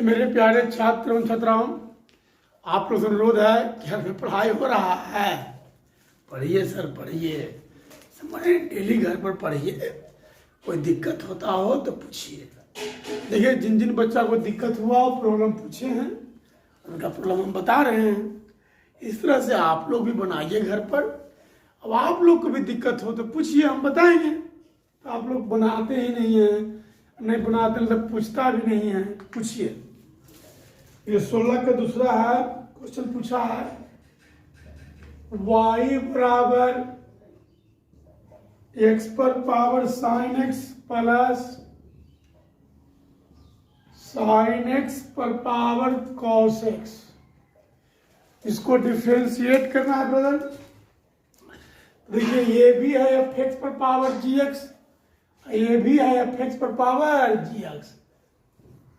मेरे प्यारे छात्र एवं छात्राओं, आप लोग से अनुरोध है कि घर में पढ़ाई हो रहा है, पढ़िए सर पढ़िए, समझे, डेली घर पर पढ़िए। कोई दिक्कत होता हो तो पूछिए। देखिए, जिन जिन बच्चा को दिक्कत हुआ वो प्रॉब्लम पूछे हैं, उनका प्रॉब्लम हम बता रहे हैं। इस तरह से आप लोग भी बनाइए घर पर। अब आप लोग को भी दिक्कत हो तो पूछिए, हम बताएंगे। तो आप लोग बनाते ही नहीं हैं, नहीं बनाते मतलब पूछता भी नहीं है। पूछिए। ये 16 का दूसरा है, क्वेश्चन पूछा है y बराबर x पर power sign x plus sine x पर पावर कॉस x। इसको डिफ्रेंशिएट करना है ब्रदर। देखिए, ये भी है f(x) पर पावर gx, ये भी है f(x) पर पावर gx,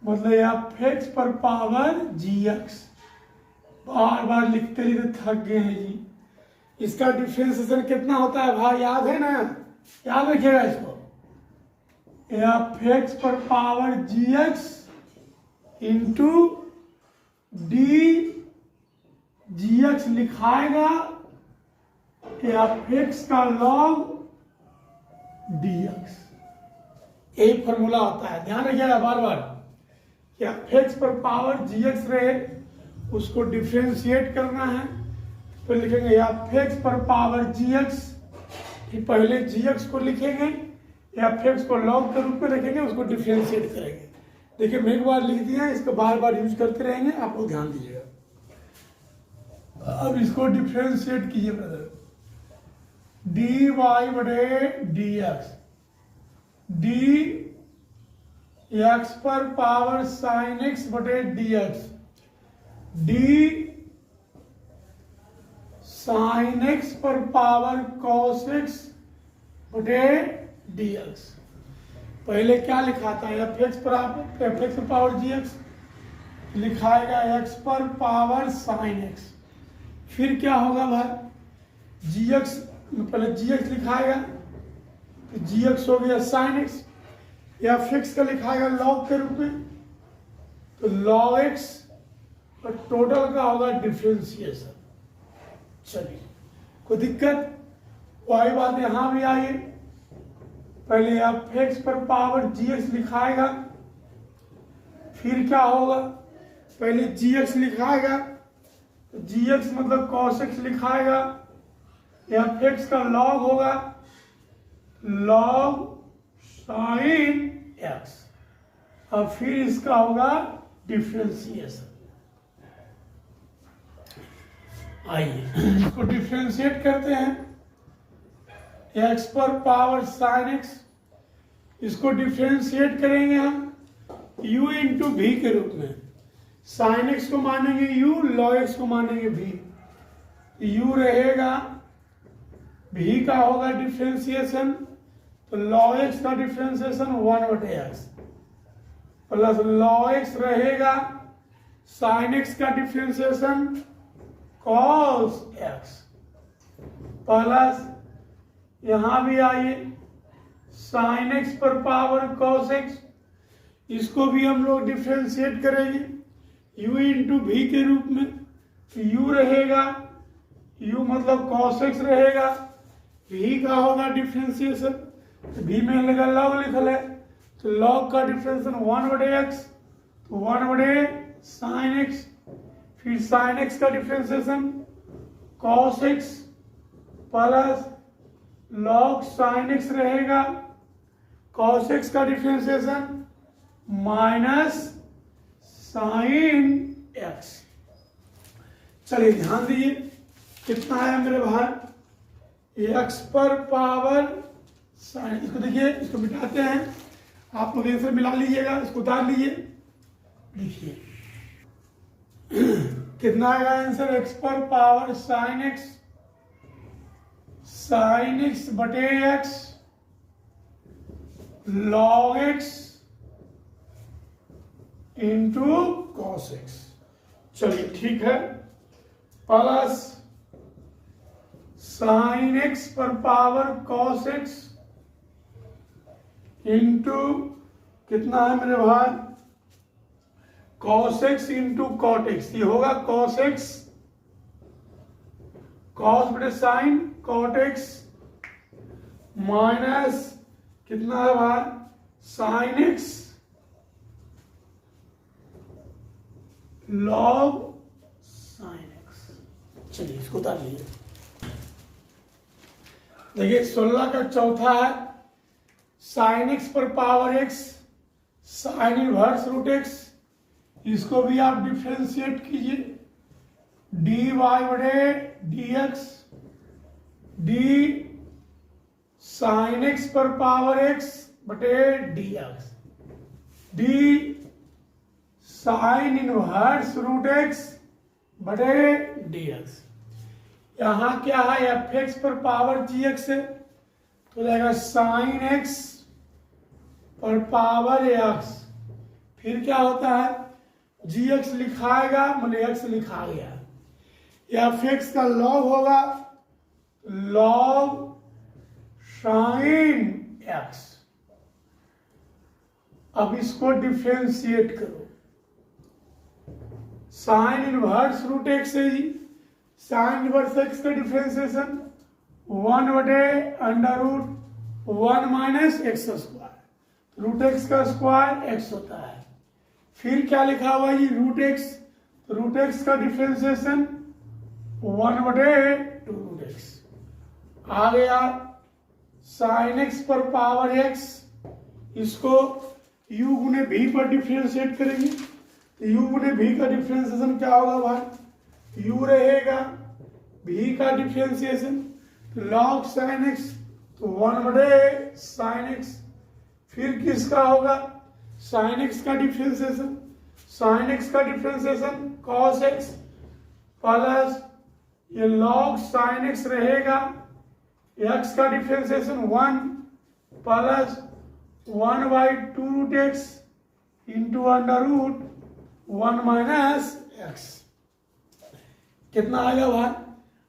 मतलब f(x) पर पावर gx। बार बार लिखते लिखते थक गए हैं जी। इसका डिफ्रेंशिएशन कितना होता है भाई, याद है ना? याद रखिएगा इसको। f(x) पर power gx into D gx लिखाएगा f(x) का log dx। यही फॉर्मूला होता है, ध्यान रखिएगा बार बार। कि f(x) पर पावर gx रहे, उसको डिफ्रेंशिएट करना है। फिर लिखेंगे f(x) पर पावर gx, फिर पहले gx को लिखेंगे, f(x) को log के रूप में रखेंगे, उसको डिफ्रेंशिएट करेंगे। देखिए, मैं एक बार लिख दिया, इसको बार बार यूज करते रहेंगे, आप लोग ध्यान दीजिएगा। अब इसको डिफ्रेंशिएट कीजिए ब्रदर। dy बटे dx, डी x पर पावर साइन x बटे dx, डी साइन x पर पावर cos x बटे dx। पहले क्या लिखा था, f(x) पर पावर gx, लिखाएगा x पर पावर साइन x। फिर क्या होगा भाई, gx पहले gx लिखाएगा, तो gx हो गया साइन x, या f(x) का लिखाएगा log के रूप में, तो log x, और टोटल का होगा डिफ्रेंशिएशन। चलिए, कोई दिक्कत? वही बात यहां भी आई। पहले f(x) पर पावर gx लिखाएगा, फिर क्या होगा, पहले gx लिखाएगा, तो gx मतलब cos x लिखाएगा, f(x) का log होगा log साइन x, और फिर इसका होगा डिफ्रेंशिएशन। आइए इसको डिफ्रेंशिएट करते हैं। x पर पावर साइन x, इसको डिफ्रेंशिएट करेंगे हम u इंटू v के रूप में। साइन x को मानेंगे u, log x को मानेंगे v। u रहेगा, v का होगा डिफ्रेंशिएशन, तो log x का डिफ्रेंशिएशन 1 बटे x, प्लस log x रहेगा, साइन x का डिफ्रेंशिएशन cos x, प्लस यहां भी आइए साइन x पर पावर cos x, इसको भी हम लोग डिफ्रेंशिएट करेंगे u इंटू v के रूप में। तो u रहेगा, u मतलब cos x रहेगा, v का होगा डिफ्रेंशिएशन, तो v में लगा log लिखल है, तो log का डिफ्रेंशिएशन 1 बटे x, तो 1 बटे साइन x, फिर साइन x का differentiation cos x plus log sign x रहेगा, cos x का डिफ्रेंशिएशन माइनस साइन x। चलिए ध्यान दीजिए, कितना है मेरे भाई, x पर पावर साइन। इसको देखिए, इसको मिटाते हैं, आप लोग आंसर मिला लीजिएगा, इसको उतार लीजिए, लिखिए कितना आएगा आंसर, x पर power sign x, sine x बटे x log x into cos x। चलिए ठीक है, प्लस साइन x पर पावर cos x इंटू कितना है मेरे भाई, cos x into cot x, ये होगा cos x cos बटे साइन cot x माइनस कितना है भाई sine x log sign x। चलिए इसको उतार लीजिए। देखिए 16 का चौथा है साइन एक्स पर power x sign inverse root x, इसको भी आप डिफ्रेंशिएट कीजिए। डी वाई बड़े d x d sine x पर पावर एक्स बटे d x d sine inverse root x बटे डी एक्स। यहां क्या है एफ एक्स पर पावर जी एक्स है तो जाएगा साइन एक्स पर पावर एक्स, फिर क्या होता है जी एक्स लिखाएगा मैंने एक्स लिखा गया, एफ एक्स का लॉग होगा लॉग साइन एक्स। अब इसको डिफ्रेंशिएट करो, साइन इनवर्स रूट एक्स है जी, साइन इनवर्स एक्स का डिफ्रेंसिएशन 1 बटे under root 1 minus x square, root x का स्क्वायर एक्स होता है। फिर क्या लिखा हुआ है जी रूट एक्स, तो रूट एक्स का डिफ्रेंसिएशन 1 बटे 2 रूट एक्स आ गया। साइन एक्स पर पावर एक्स, इसको u गुने v पर डिफ्रेंशिएट करेंगे तो u गुने v का डिफ्रेंसिएशन क्या होगा भाई u रहेगा, v का डिफ्रेंसिएशन log साइन एक्स तो 1 बटे साइन एक्स। फिर किसका होगा साइन एक्स का डिफ्रेंसिएशन, साइन एक्स का डिफ्रेंसिएशन cos एक्स प्लस ये log साइन एक्स रहेगा, x का differentiation 1 plus 1 by 2 root x into under root 1 minus x. कितना आएगा भाई,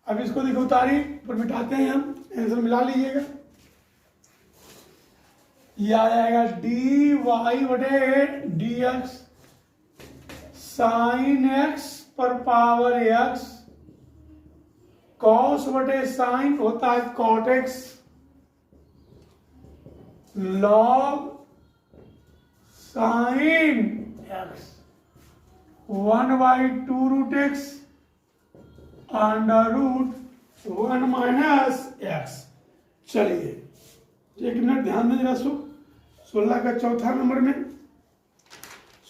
अब इसको देखो उतारी पर मिटाते हैं हम, आंसर मिला लीजिएगा। ये आ जाएगा डी वाई बटे डी एक्स साइन एक्स पर पावर एक्स कॉस बटे साइन होता है cot x log sign x 1 by 2 root x under root 1 minus x. चलिए एक मिनट ध्यान दें जरा 16 का चौथा नंबर में,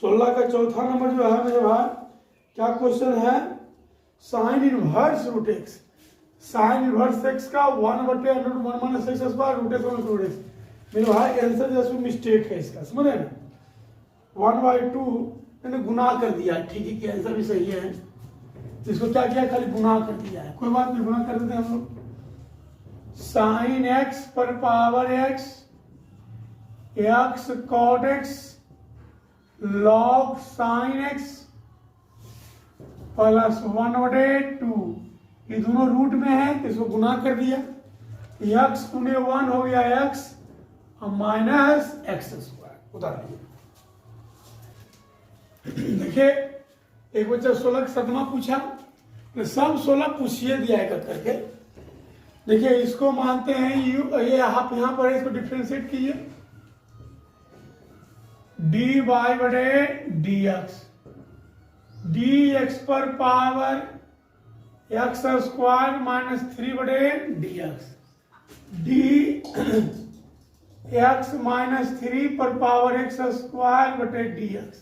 16 का चौथा नंबर जो है मेरे भाई क्या क्वेश्चन है sin inverse root x, sign inverse x का 1 बटे under root 1 minus x square root x 1 root x. मेरे भाई आंसर जैसे मिस्टेक है इसका, समझ रहे ना 1 बाई 2 मैंने गुना कर दिया, ठीक है कि आंसर भी सही है, इसको क्या किया खाली गुना कर दिया है, कोई बात नहीं गुना कर देते हम लोग। साइन एक्स पर power x x cot x log sign x plus 1 बटे 2, ये दोनों रूट में है तो इसको गुना कर दिया, एक्स गुने 1 हो गया एक्स माइनस एक्स स्क्वायर उतार दिया। देखिए एक बच्चा 16 का 7वां पूछा, सब 16 पूछिए दिया है करके। देखिए इसको मानते हैं यू, ये आप यहां पर इसको डिफ्रेंशिएट कीजिए डी वाई बटे डी एक्स, डी एक्स पर पावर एक्स स्क्वायर माइनस 3 बटे d x, D x minus 3 पर पावर एक्स स्क्वायर बटे डी एक्स।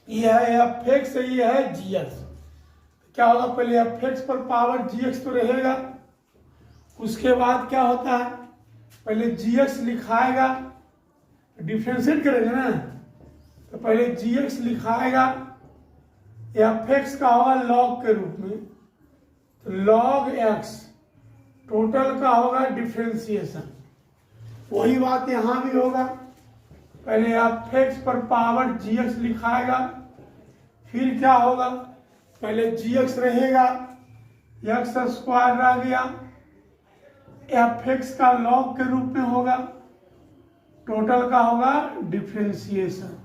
यह है एफ एक्स, ये है जी एक्स। क्या होगा पहले एफ एक्स पर पावर जी एक्स तो रहेगा, उसके बाद क्या होता है पहले जी एक्स लिखाएगा, डिफ्रेंशिएट करेंगे ना तो पहले जी एक्स लिखाएगा, एफ एक्स का होगा लॉग के रूप में तो लॉग एक्स टोटल का होगा डिफ्रेंशिएशन। वही बात यहां भी होगा, पहले एफ एक्स पर पावर जी एक्स लिखाएगा, फिर क्या होगा पहले जी एक्स रहेगा एक्स स्क्वायर रह गया, एफ एक्स का लॉग के रूप में होगा, टोटल का होगा डिफ्रेंशिएशन।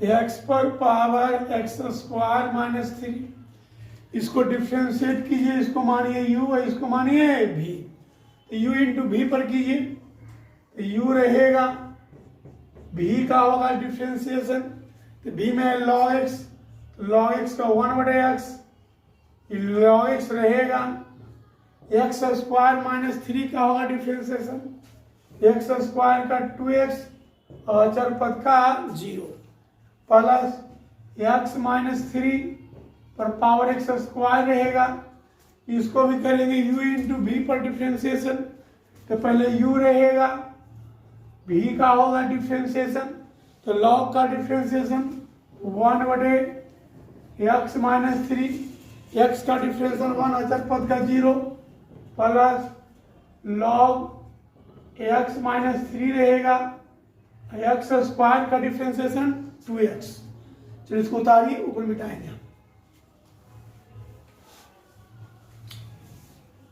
एक्स पर पावर एक्स स्क्वायर माइनस 3, इसको डिफ्रेंशिएट कीजिए, इसको मानिए u और इसको मानिए v, तो u इंटू वी पर कीजिए, तो u रहेगा, v का होगा डिफ्रेंशिएशन, तो v में log x, तो log x का 1/x, log x रहेगा, एक्स स्क्वायर माइनस 3 का होगा डिफ्रेंशिएशन, एक्स स्क्वायर का 2x और अचर पद का 0 प्लस एक्स माइनस 3 पर पावर एक्स स्क्वायर रहेगा, इसको भी करेंगे u इंटू वी पर डिफ्रेंशिएशन, तो पहले u रहेगा, v का होगा डिफ्रेंशिएशन, तो log का डिफ्रेंशिएशन 1/x माइनस 3, x का डिफ्रेंशिएशन 1 अचर पद का 0 प्लस log x माइनस 3 रहेगा, एक्स स्क्वायर का डिफ्रेंशिएशन 2x। चलिए इसको उतारिए, ऊपर मिटाएंगे।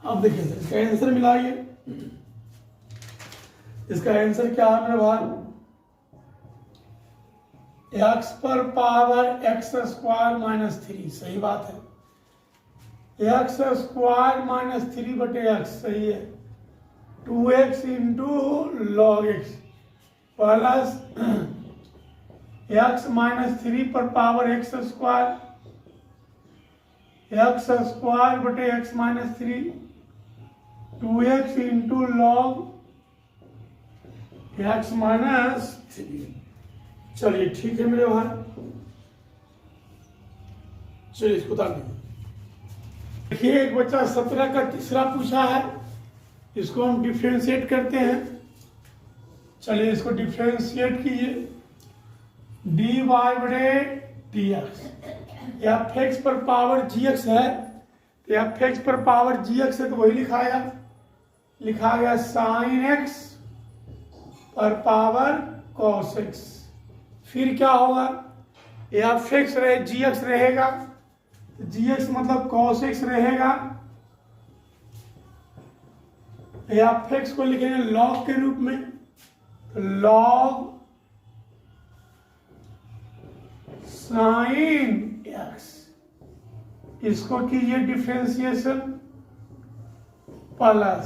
अब देखिए सर, इसका आंसर मिलाइए, इसका आंसर क्या है मेरे भाई, एक्स पर पावर एक्स स्क्वायर माइनस 3, सही बात है, एक्स स्क्वायर माइनस 3/x सही है, 2x into log x plus x minus 3 पर power x square, x square बटे x minus 3, 2x into log x minus 3। चलिए ठीक है मेरे भाई, चलिए इसको उतार दीजिए। देखिए एक बच्चा 17 का तीसरा पूछा है, इसको हम डिफ्रेंशिएट करते हैं। चलिए इसको डिफ्रेंशिएट कीजिए, dy बटे dx, एफ एक्स पर पावर gx है, तो एफ एक्स पर पावर gx है तो वही लिखा गया साइन x पर पावर cos x, फिर क्या होगा, एफ एक्स रहे gx रहेगा, gx मतलब cos x रहेगा, एफ एक्स को लिखेंगे log के रूप में, log साइन एक्स, इसको कीजिए डिफ्रेंशिएशन प्लस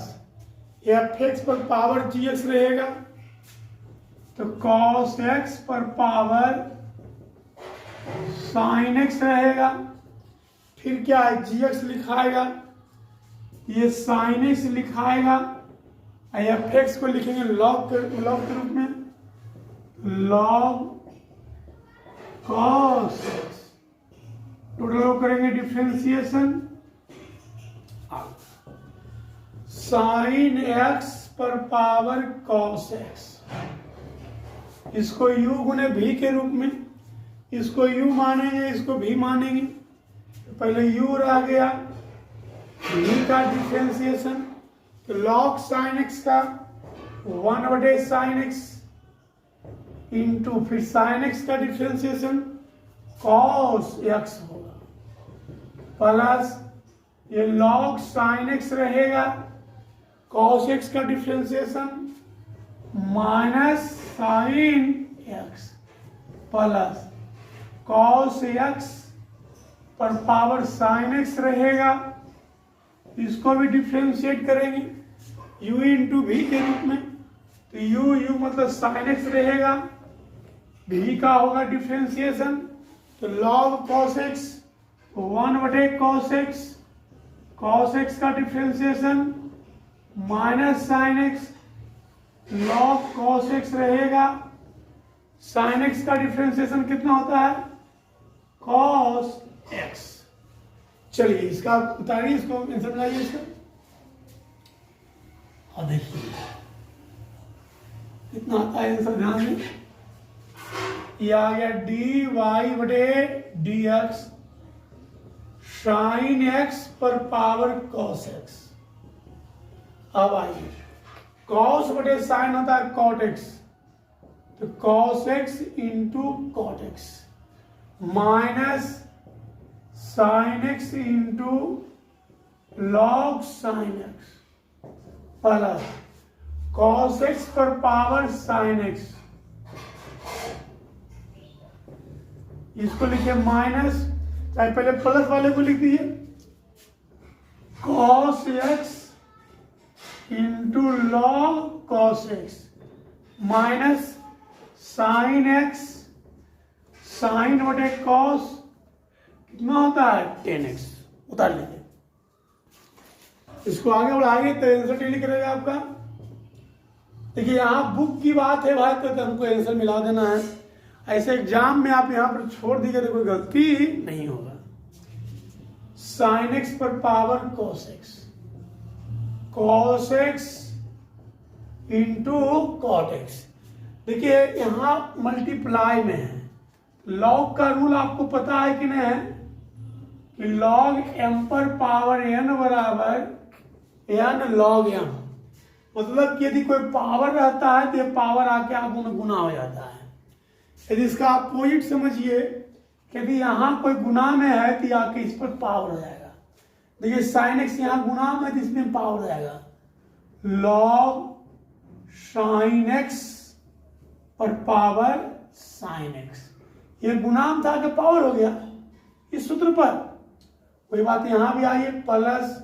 एफ एक्स पर पावर जी एक्स रहेगा, तो कॉस एक्स पर पावर साइन एक्स रहेगा, फिर क्या है जी एक्स लिखाएगा, ये साइन एक्स लिखाएगा, एफ एक्स को लिखेंगे लॉग के रूप में, लॉग cos x, टोटल करेंगे डिफ्रेंशिएशन, साइन x पर पावर cos x, इसको u गुने v के रूप में, इसको u मानेंगे, इसको v मानेंगे, तो पहले u रह गया, v का डिफ्रेंशिएशन, तो log साइन x का 1/sin x इंटू फिर साइन एक्स का डिफ्रेंशिएशन cos x होगा, प्लस ये log साइन x रहेगा, cos x का differentiation minus sign x plus cos x पर पावर साइन x रहेगा, इसको भी डिफ्रेंशिएट करेंगे u इंटू वी के रूप में, तो u मतलब साइन x रहेगा, v का होगा डिफ्रेंशिएशन, तो log cos x 1/cos x, cos x का differentiation minus sign x, log cos x रहेगा, साइन x का डिफ्रेंशिएशन कितना होता है cos x। चलिए इसका उतारिए, इसको आंसर बनाइए इसका, और देखिए कितना आता है आंसर, ध्यान दें, ये आ गया dy बटे dx साइन x पर पावर cos x। अब आइए, cos बटे साइन होता है cot x, तो cos x into cot x minus sign x into log sign x plus cos x पर पावर sin x इसको लिखे माइनस, चाहे पहले प्लस वाले को लिख दीजिए, cos x into log cos x minus sin x sin बटे cos कितना होता है 10x। उतार लीजिए, इसको आगे बढ़ाएंगे तो आंसर टेली करेगा आपका। देखिए यहाँ बुक की बात है भाई, तो हमको आंसर मिला देना है। ऐसे एग्जाम में आप यहाँ पर छोड़ दीजिए तो कोई गलती नहीं होगा। sin x पर power cos x into cot x। देखिए यहाँ मल्टीप्लाई में है, लॉग का रूल आपको पता है कि नहीं है कि log m पर पावर n बराबर n log m, मतलब कि यदि कोई पावर रहता है तो ये पावर आके आप गुना हो जाता है। यदि इसका अपोजिट समझिए, यदि यहाँ कोई गुना में है तो आके इस पर पावर हो जाएगा। देखिए sin x यहाँ गुना में तो इसमें पावर हो जाएगा, log sin x पर पावर sin x। ये गुणाम था कि पावर हो गया इस सूत्र पर। कोई बात यहाँ भी आई है, प्लस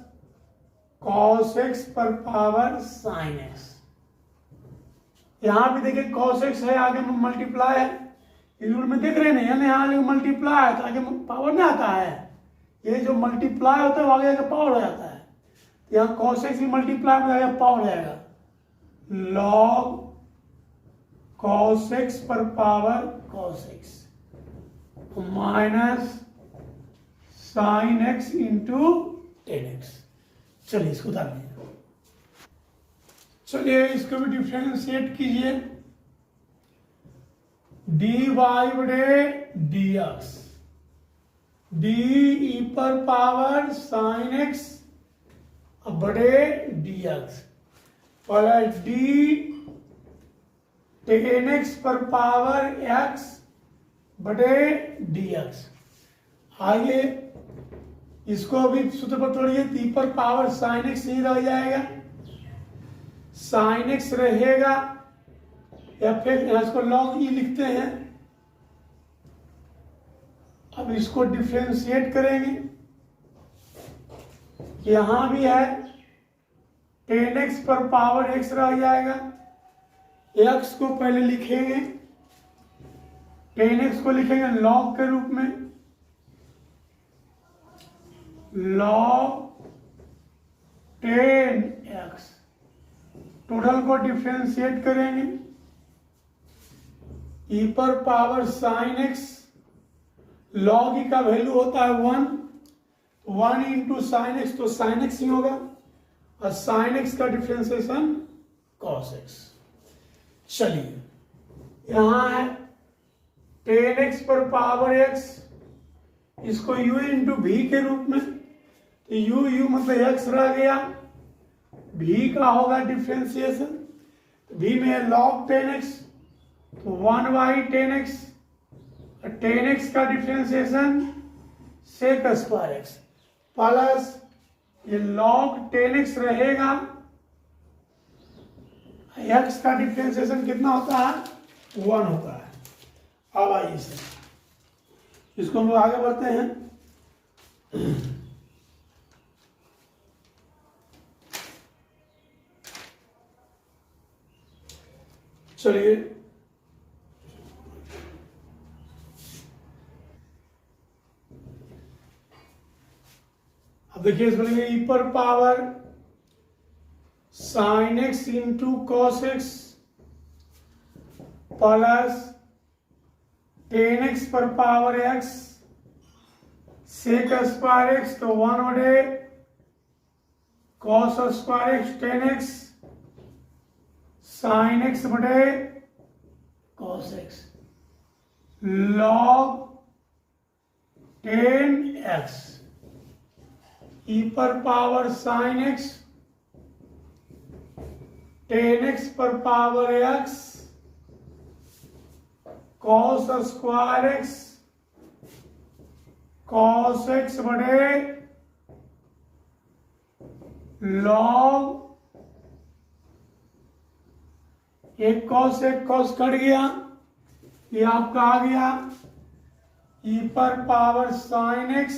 cos x पर पावर sin x। यहाँ भी देखिए cos x है, आगे मल्टीप्लाई है, इस रूल में देख रहे हैं यानी यहाँ मल्टीप्लाई है तो आगे पावर नहीं आता है। ये जो मल्टीप्लाई होता है वो आगे जाकर पावर हो जाता है, तो यहाँ cos x भी मल्टीप्लाई में जाएगा पावर हो जाएगा, log cos x पर power cos x minus sin x into 10x। चलिए इसको उतार लीजिए। चलिए इसको भी डिफरेंशिएट कीजिए, dy बटे dx, d e पर पावर sin x बटे dx plus d tan x पर पावर x बटे dx। आगे इसको अभी सूत्र पर तोड़िए, टी पर पावर sin x ही रह जाएगा, sin x रहेगा, या फिर इसको log e लिखते हैं। अब इसको डिफरेंशिएट करेंगे, यहां भी है tan x पर पावर x रह जाएगा, x को पहले लिखेंगे, tan x को लिखेंगे log के रूप में, log tan x। टोटल को डिफरेंशिएट करेंगे, e पर power sin x, log e का वैल्यू होता है 1 इंटू साइन एक्स, तो sin x ही होगा, और sin x का डिफरेंशिएशन cos x। चलिए यहां है tan x पर पावर x, इसको u इंटू v के रूप में, तो u मतलब x रह गया, v का होगा डिफरेंशिएशन, तो v में है log tan x, तो 1 बाई tan x, और tan x का differentiation sec square x plus ये log tan x रहेगा, x का डिफरेंशिएशन कितना होता है 1 होता है। अब आइए इसको हम लोग आगे बढ़ते हैं। चलिए अब देखिए इसमें लिखेंगे e पर power sin x into cos x plus tan x पर power x sec square x, तो 1 बटे cos square x tan x sin x बटे cos x log tan x, e पर power sin x tan x पर power x cos square x cos x बटे log, एक cos cut गया, ये आपका आ गया ई पर power sine x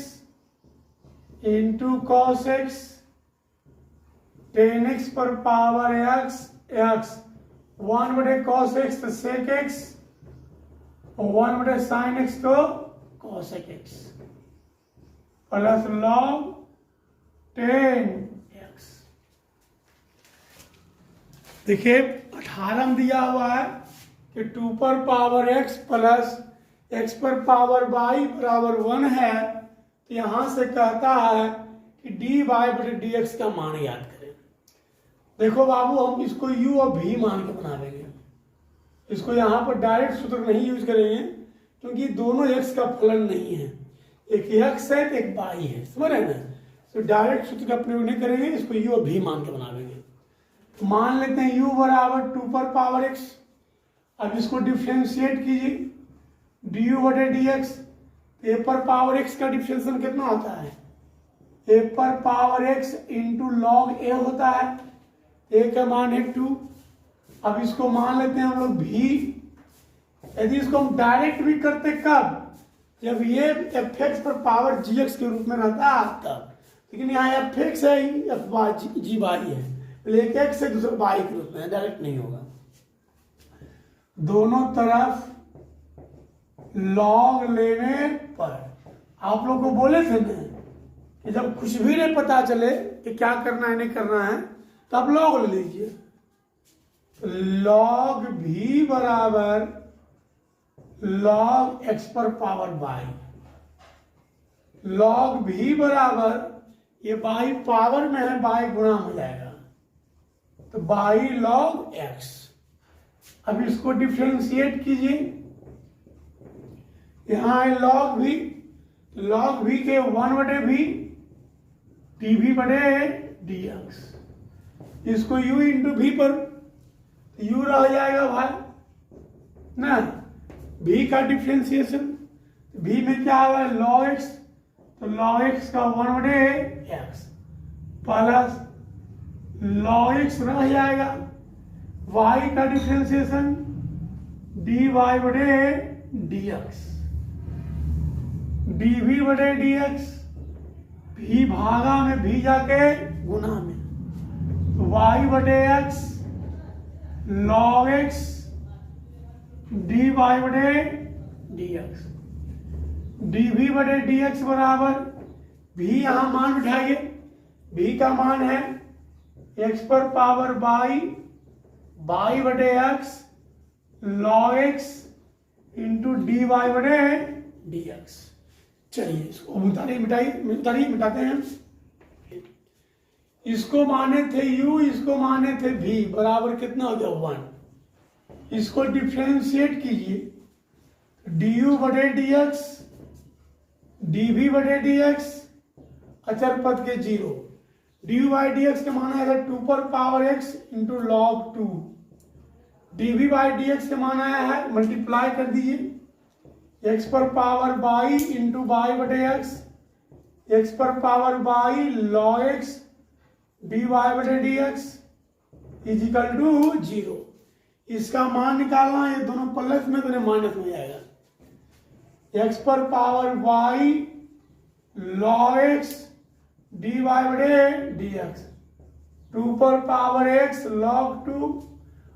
into cos x tan x पर power x x 1/cos x तो sec x और 1/sin x तो cosec x plus log 10x। देखिए 18 में दिया हुआ है कि 2 पर पावर x प्लस x पर पावर y बराबर 1 है, तो यहां से कहता है कि dy/dx का मान याद करें। देखो बाबू, हम इसको u और v मान के बनावेंगे, इसको यहाँ पर डायरेक्ट सूत्र नहीं यूज करेंगे क्योंकि दोनों x का फलन नहीं है, एक x है तो एक y है, समझ रहे हैं ना। तो डायरेक्ट सूत्र का प्रयोग नहीं करेंगे, इसको u और v मान के बनावेंगे। तो मान लेते हैं u बराबर 2 पर पावर x। अब इसको डिफ्रेंशिएट कीजिए du/dx। a पर पावर x का डिफ्रेंशिएशन कितना होता है? a पर power x into log a होता है, a का मान है 2। अब इसको मान लेते हैं हम लोग v। यदि इसको हम डायरेक्ट भी करते कब? जब ये fx पर पावर gx के रूप में रहता तब, लेकिन यहाँ fx है gy है, एक x से दूसरा y के रूप में, डायरेक्ट नहीं होगा। दोनों तरफ लॉग लेने पर आप लोग को बोले थे ना कि जब कुछ भी नहीं पता चले कि क्या करना है नहीं करना है तब लॉग ले लीजिए। लॉग भी बराबर लॉग x पर पावर y, लॉग भी बराबर ये y पावर में है, y गुणा हो जाएगा तो y लॉग x। अब इसको डिफ्रेंशिएट कीजिए, यहां है लॉग भी के 1/v dv/dx। इसको u इंटू v पर u रह जाएगा भाई ना, v का डिफ्रेंशिएशन, v में क्या हुआ है log x, तो log x का 1/x प्लस log x रह जाएगा, y का डिफ्रेंशिएशन dy/dx dv/dx, v भागा में v जाके गुना में, तो y/x log x dy/dx dv/dx बराबर v, यहां मान बिठाइए, v का मान है x पर power y/x log x into dy/dx। चलिए इसको मिटाते हैं। इसको माने थे u, इसको माने थे v, बराबर कितना हो गया 1। इसको डिफ्रेंशिएट कीजिए, du/dx dv/dx अचर पद के 0, du/dx के माना आएगा 2 पर power x into log 2, dv/dx के माना आया है, मल्टीप्लाई कर दीजिए x पर power y into y/x, x पर power y log x dy/dx is equal to 0। इसका मान निकालना, ये दोनों प्लस में तो माइनस में जाएगा। x पर power y log x dy/dx 2 पर पावर x log 2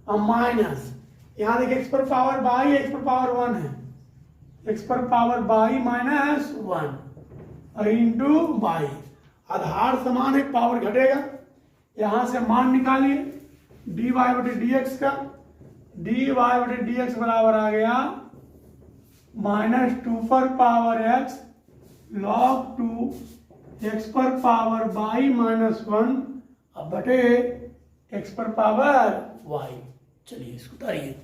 और माइनस, यहाँ देखिए x पर पावर y, x पर पावर 1 है, x पर power y minus 1 into y, आधार समान है, पावर घटेगा, यहां से मान निकालिए dy/dx का, dy/dx बराबर आ गया -2 पर पावर x log 2 x पर पावर y -1 अब बटे x पर पावर y। चलिए इसको उतारिए।